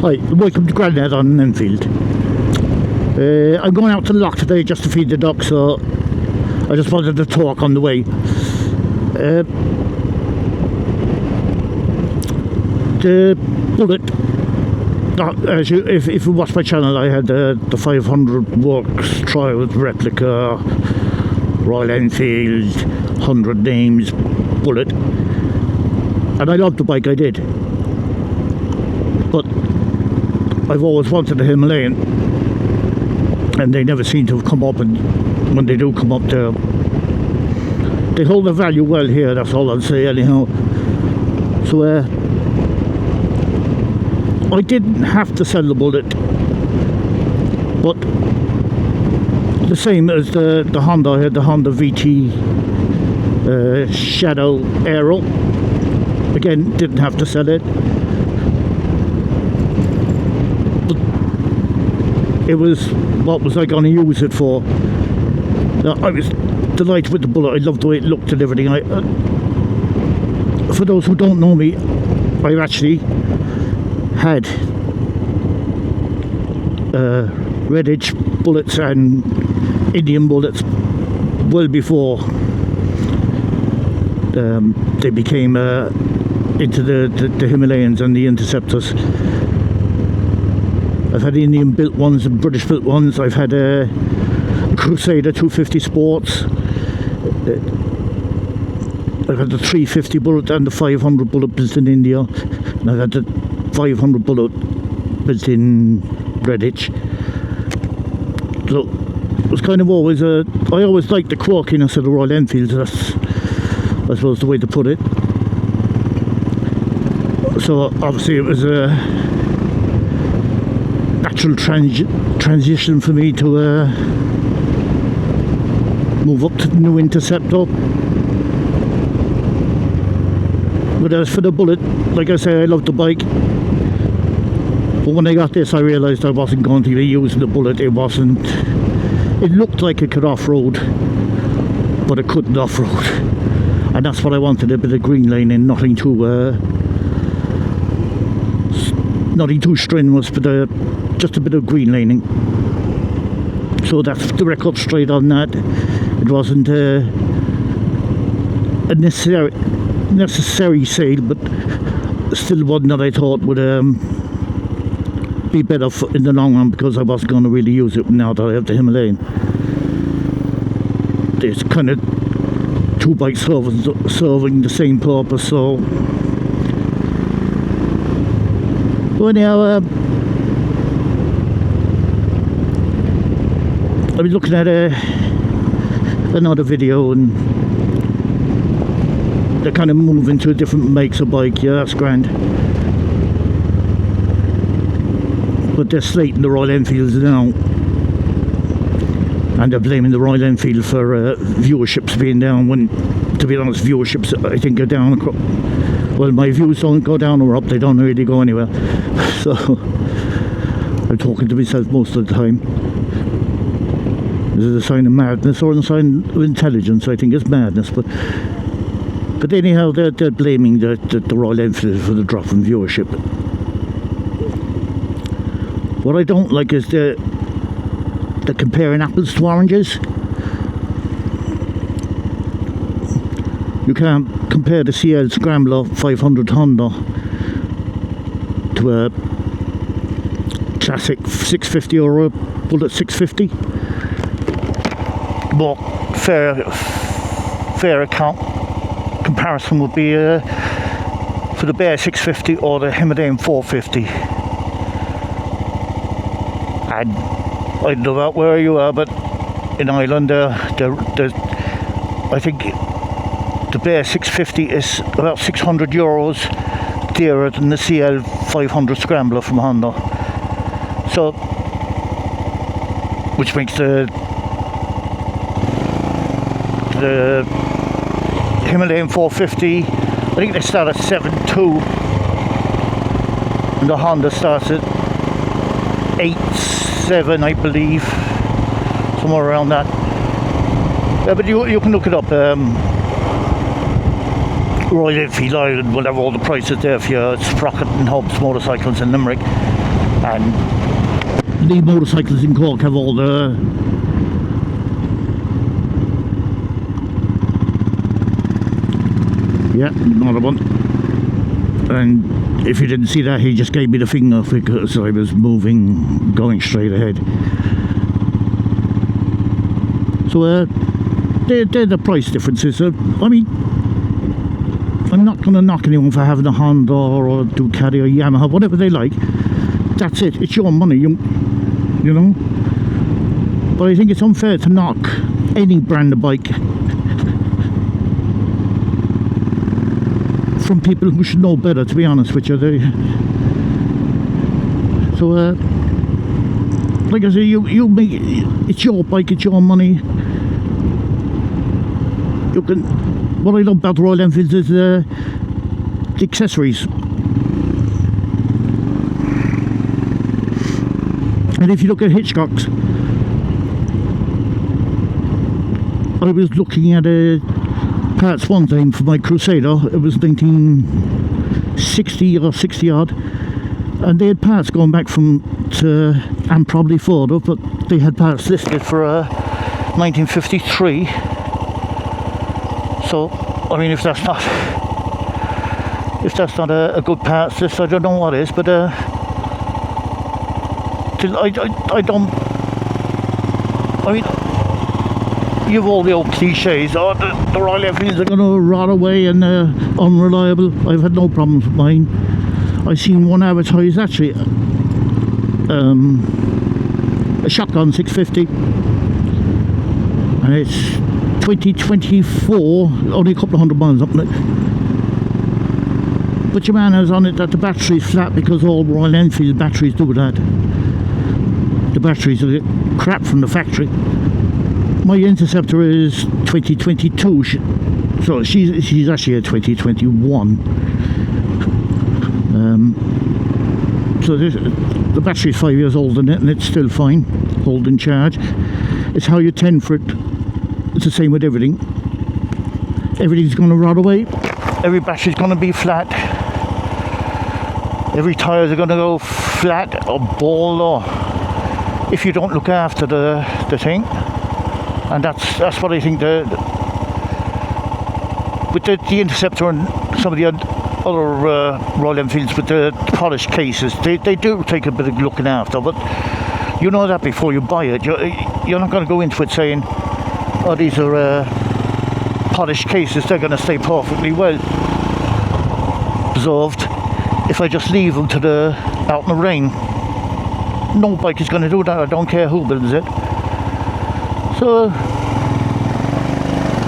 Hi, welcome to Grandad on Enfield. I'm going out to the loch today just to feed the ducks, so I just wanted to talk on the way. The bullet, if you watch my channel, I had the 500 works trials replica, Royal Enfield, 100 names bullet, and I loved the bike, I did. But I've always wanted a Himalayan, and they never seem to have come up, and when they do come up there, they hold their value well here, that's all I'll say anyhow. So I didn't have to sell the bullet, but the same as the Honda, I had the Honda VT Shadow Aero, again didn't have to sell it. It was, what was I going to use it for? I was delighted with the bullet. I loved the way it looked and everything. For those who don't know me, I've actually had Red Edge bullets and Indian bullets well before they became into the Himalayans and the Interceptors. I've had Indian built ones and British built ones. I've had a Crusader 250 Sports. I've had the 350 bullet and the 500 bullet built in India. And I've had the 500 bullet built in Red Edge. So it was kind of always I always liked the quirkiness of the Royal Enfields. That's, I suppose, the way to put it. So obviously it was a natural transition for me to move up to the new Interceptor. But as for the bullet, like I say, I love the bike, but when I got this I realised I wasn't going to be using the bullet. It looked like it could off-road, but it couldn't off-road, and that's what I wanted, a bit of green lining, nothing too strenuous, but just a bit of green lining. So that's the record straight on that. It wasn't a necessary sale, but still one that I thought would be better in the long run, because I wasn't going to really use it now that I have the Himalayan. There's kind of two bikes serving the same purpose. So anyhow, I was looking at another video, and they're kind of moving to a different makes of bike. Yeah, that's grand. But they're slating the Royal Enfields now, and they're blaming the Royal Enfield for viewerships being down, when, to be honest, viewerships I think are down. Well, my views don't go down or up, they don't really go anywhere. So I'm talking to myself most of the time. Is it a sign of madness or a sign of intelligence? I think it's madness, but anyhow, they're blaming the Royal Enfield for the drop in viewership. What I don't like is they're comparing apples to oranges. You can't compare the CL Scrambler 500 Honda to a classic 650 or a Bullet 650. More fair comparison would be for the Bear 650 or the Himalayan 450. And I don't know about where you are, but in Ireland, I think the Bear 650 is about €600 dearer than the CL 500 Scrambler from Honda. So, which makes the Himalayan 450, I think they start at 7.2, and the Honda starts at 8.7, I believe, somewhere around that. Yeah, but you can look it up. Royal Enfield Ireland will have all the prices there for your Sprocket and Hobbs motorcycles in Limerick. And the motorcycles in Cork have all the another one. And if you didn't see that, he just gave me the finger because I was moving, going straight ahead. So they're the price differences. I mean, I'm not going to knock anyone for having a Honda or a Ducati or Yamaha, whatever they like. That's it. It's your money, you know. But I think it's unfair to knock any brand of bike from people who should know better, to be honest with you. So like I say, you make it's your bike, it's your money. You can. What I love about the Royal Enfields is the accessories. And if you look at Hitchcocks, I was looking at parts one time for my Crusader. It was 1960 or 60 odd, and they had parts going back and probably Ford, but they had parts listed for 1953. So I mean, if that's not a good parts list, I don't know what is. But I don't. I mean, you've all the old cliches. Oh, the Royal Enfields are going to rot away and unreliable. I've had no problems with mine. I've seen one advertised actually, a shotgun 650, and it's 2024, only a couple of hundred miles up on it. But your man has on it that the battery's flat because all Royal Enfield batteries do that. The batteries are crap from the factory. My Interceptor is 2022, so she's actually a 2021. So the battery's 5 years old in it, and it's still fine, holding charge. It's how you tend for it. It's the same with everything. Everything's going to rot away. Every battery's going to be flat. Every tyres are going to go flat or bald, or if you don't look after the thing. And that's what I think with the Interceptor and some of the other Royal Enfields with the polished cases, they do take a bit of looking after, but you know that before you buy it. You're not going to go into it saying, oh, these are polished cases, they're going to stay perfectly well preserved if I just leave them out in the rain. No bike is going to do that. I don't care who builds it. So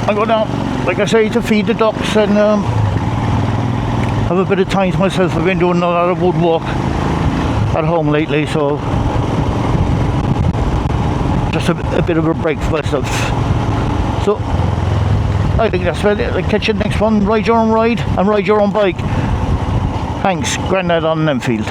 I go down, like I say, to feed the ducks and have a bit of time to myself. I've been doing a lot of woodwork at home lately, so just a bit of a break for myself. So I think that's about it. I'll catch you next one. Ride your own ride and ride your own bike. Thanks, Grandad on Enfield.